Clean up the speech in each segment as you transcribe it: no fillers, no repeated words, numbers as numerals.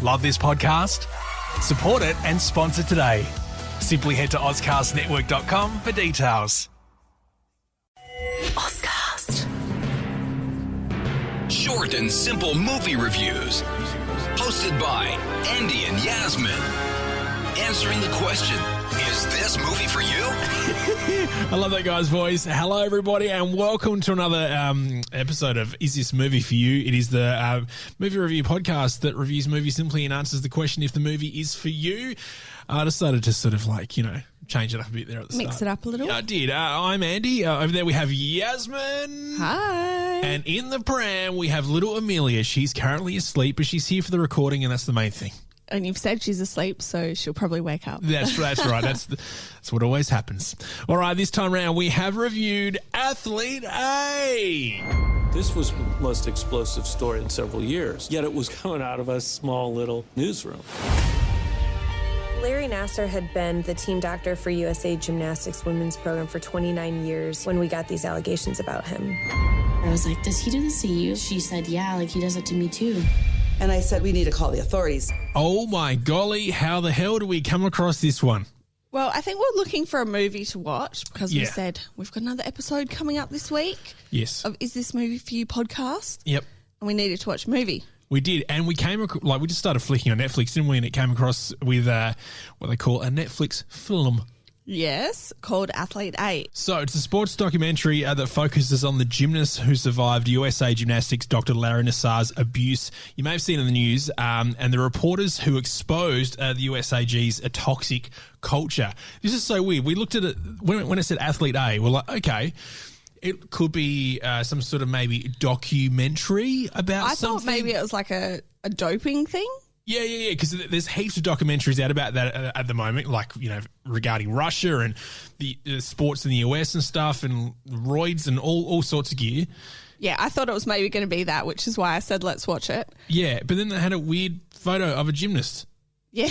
Love this podcast? Support it and sponsor today. Simply head to ozcastnetwork.com for details. Ozcast. Short and simple movie reviews. Hosted by Andy and Yasmin. Answering the question, is this movie for you? I love that guy's voice. Hello, everybody, and welcome to another episode of Is This Movie For You? It is the movie review podcast that reviews movies simply and answers the question if the movie is for you. I decided to sort of change it up a bit there at the start. Mix it up a little. Yeah, I did. I'm Andy. Over there we have Yasmin. Hi. And in the pram we have little Amelia. She's currently asleep, but she's here for the recording, and that's the main thing. And you've said she's asleep, so she'll probably wake up. That's right. That's what always happens. All right, this time round we have reviewed Athlete A. This was the most explosive story in several years, yet it was coming out of a small little newsroom. Larry Nassar had been the team doctor for USA Gymnastics women's program for 29 years when we got these allegations about him. I was like, does he do this to you? She said, yeah, he does it to me too. And I said, we need to call the authorities. Oh my golly, how the hell do we come across this one? Well, I think we're looking for a movie to watch because we Yeah. said we've got another episode coming up this week Yes. of Is This Movie For You podcast. Yep. And we needed to watch a movie. We did, and we came we just started flicking on Netflix, didn't we? And it came across with what they call a Netflix film. Yes, called Athlete A. So it's a sports documentary that focuses on the gymnast who survived USA Gymnastics Dr. Larry Nassar's abuse. You may have seen it in the news, and the reporters who exposed the USAG's toxic culture. This is so weird. We looked at it when it said Athlete A. We're like, okay, it could be some sort of maybe documentary about something. I thought maybe it was like a doping thing. Yeah, because there's heaps of documentaries out about that at the moment, regarding Russia and the sports in the US and stuff and roids and all sorts of gear. Yeah, I thought it was maybe going to be that, which is why I said let's watch it. Yeah, but then they had a weird photo of a gymnast. Yeah,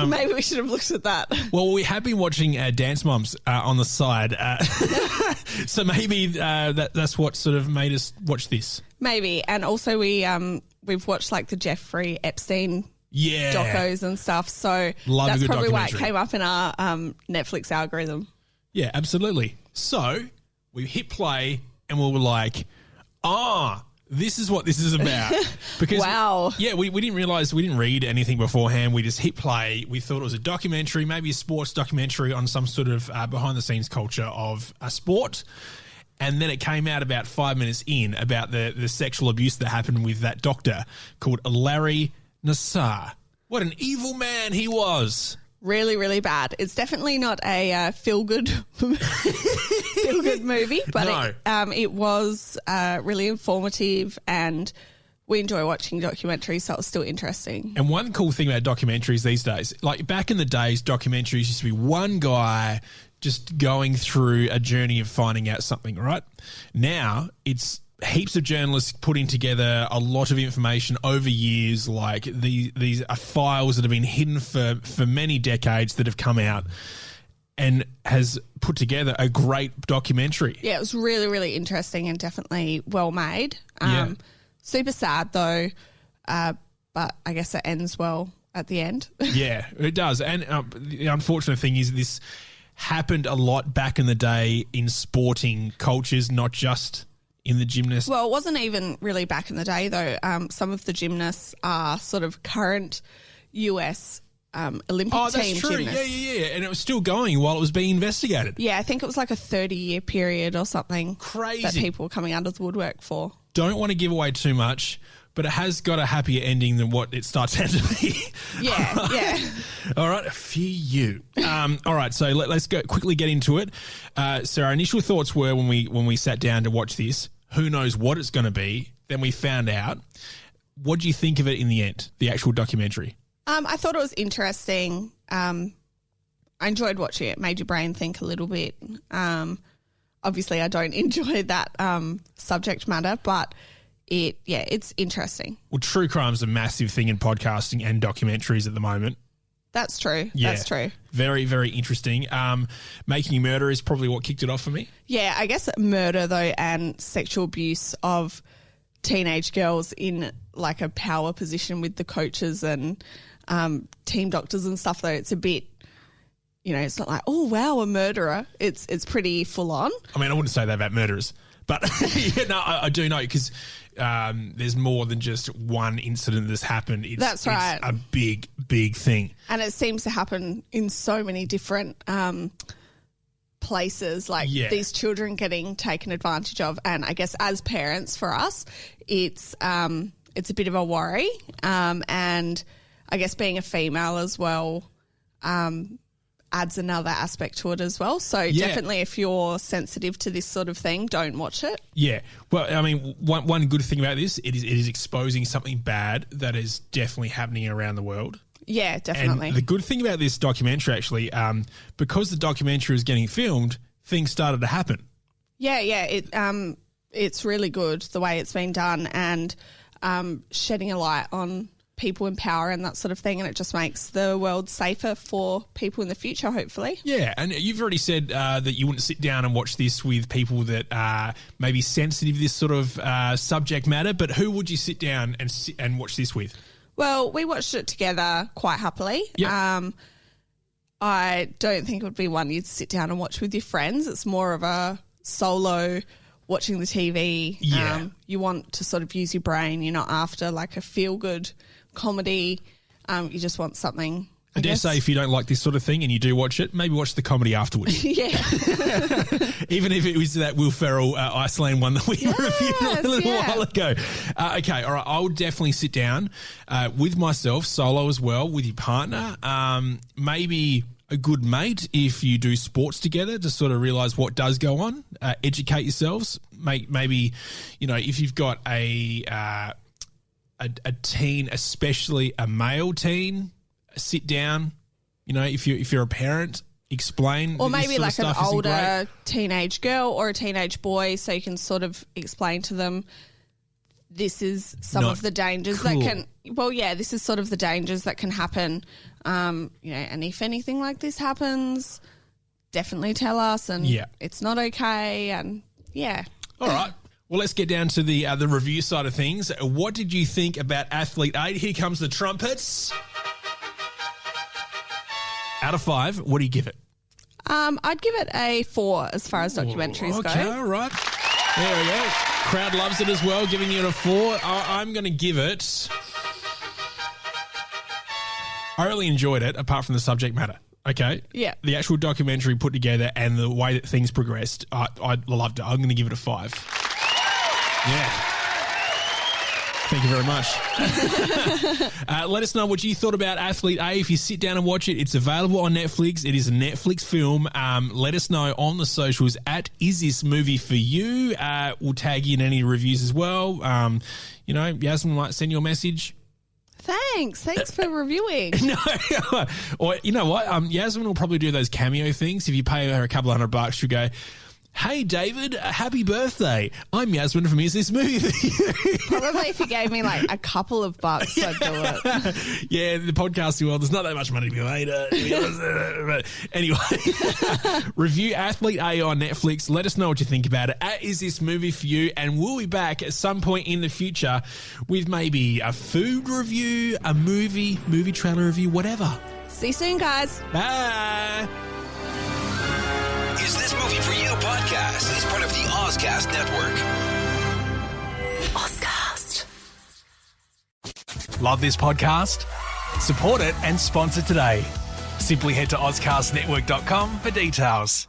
maybe we should have looked at that. Well, we have been watching Dance Moms on the side, so maybe that's what sort of made us watch this. Maybe, and also we've watched the Jeffrey Epstein docos and stuff, so that's probably why it came up in our Netflix algorithm. Yeah, absolutely. So we hit play and we were like, this is what this is about. Because wow. Yeah, we didn't realise, we didn't read anything beforehand. We just hit play. We thought it was a documentary, maybe a sports documentary on some sort of behind-the-scenes culture of a sport. And then it came out about 5 minutes in about the sexual abuse that happened with that doctor called Larry Nassar. What an evil man he was. Really, really bad. It's definitely not a feel-good movie, but no. It was really informative, and we enjoy watching documentaries, so it was still interesting. And one cool thing about documentaries these days, back in the days, documentaries used to be one guy just going through a journey of finding out something, right? Now it's heaps of journalists putting together a lot of information over years, these are files that have been hidden for many decades that have come out and has put together a great documentary. Yeah, it was really, really interesting and definitely well made. Yeah. Super sad though, but I guess it ends well at the end. Yeah, it does. And the unfortunate thing is this happened a lot back in the day in sporting cultures, not just in the gymnast. Well, it wasn't even really back in the day, though. Some of the gymnasts are sort of current US Olympic team true. gymnasts. Yeah. And it was still going while it was being investigated. Yeah, I think it was a 30-year period or something. Crazy. That people were coming out of the woodwork for. Don't want to give away too much, but it has got a happier ending than what it starts out to be. Yeah. All right, for you. All right, so let's quickly get into it. So our initial thoughts were when we sat down to watch this, who knows what it's going to be. Then we found out. What do you think of it in the end, the actual documentary? I thought it was interesting. I enjoyed watching it. Made your brain think a little bit. Obviously, I don't enjoy that subject matter, but it's interesting. Well, true crime's a massive thing in podcasting and documentaries at the moment. That's true. Yeah. That's true. Very, very interesting. Making a Murder is probably what kicked it off for me. Yeah, I guess murder, though, and sexual abuse of teenage girls in like a power position with the coaches and team doctors and stuff, though. It's a bit, you know, it's not like, oh, wow, a murderer. It's pretty full on. I mean, I wouldn't say that about murderers, but yeah, no, I do know because there's more than just one incident that's happened. That's right. It's a big, big thing. And it seems to happen in so many different places, like these children getting taken advantage of. And I guess as parents, for us, it's a bit of a worry. And I guess being a female as well adds another aspect to it as well. So definitely if you're sensitive to this sort of thing, don't watch it. Yeah. Well, I mean, one good thing about this, it is exposing something bad that is definitely happening around the world. Yeah, definitely. And the good thing about this documentary, actually, because the documentary was getting filmed, things started to happen. Yeah. It's really good the way it's been done, and shedding a light on people in power and that sort of thing, and it just makes the world safer for people in the future, hopefully. Yeah, and you've already said that you wouldn't sit down and watch this with people that are maybe sensitive to this sort of subject matter, but who would you sit down and watch this with? Well, we watched it together quite happily. Yep. I don't think it would be one you'd sit down and watch with your friends. It's more of a solo watching the TV. Yeah. You want to sort of use your brain. You're not after like a feel-good comedy. You just want something, I dare say if you don't like this sort of thing and you do watch it, maybe watch the comedy afterwards. Yeah. Even if it was that Will Ferrell Iceland one that we reviewed a little while ago. Okay, all right. I would definitely sit down with myself, solo as well, with your partner. Maybe a good mate if you do sports together to sort of realise what does go on. Educate yourselves. Maybe, you know, if you've got a teen, especially a male teen, sit down, you know, if you're a parent, explain. Or maybe like an older great. Teenage girl or a teenage boy, so you can sort of explain to them this is some of the dangers that can, this is sort of the dangers that can happen. You know, and if anything like this happens, definitely tell us, and it's not okay, and All right. Well, let's get down to the review side of things. What did you think about Athlete 8? Here comes the trumpets. Out of 5, what do you give it? I'd give it a 4 as far as documentaries go. Okay, all right. There we go. Crowd loves it as well, giving it a 4. I'm going to give it... I really enjoyed it, apart from the subject matter. Okay? Yeah. The actual documentary put together and the way that things progressed, I loved it. I'm going to give it a 5. Yeah. Thank you very much. Let us know what you thought about Athlete A. If you sit down and watch it, it's available on Netflix. It is a Netflix film. Let us know on the socials at Is This Movie For You? We'll tag you in any reviews as well. You know, Yasmin might send you a message. Thanks for reviewing. No, or you know what? Yasmin will probably do those cameo things. If you pay her a couple $100, she'll go, "Hey, David, happy birthday. I'm Yasmin from Is This Movie For You?" Probably if you gave me like a couple of bucks, I'd do it. Yeah, the podcasting world, there's not that much money to be made. But anyway, review Athlete A on Netflix. Let us know what you think about it. Is This Movie For You? And we'll be back at some point in the future with maybe a food review, a movie trailer review, whatever. See you soon, guys. Bye. Is This Movie For You podcast is part of the Ozcast Network. Ozcast. Love this podcast? Support it and sponsor today. Simply head to ozcastnetwork.com for details.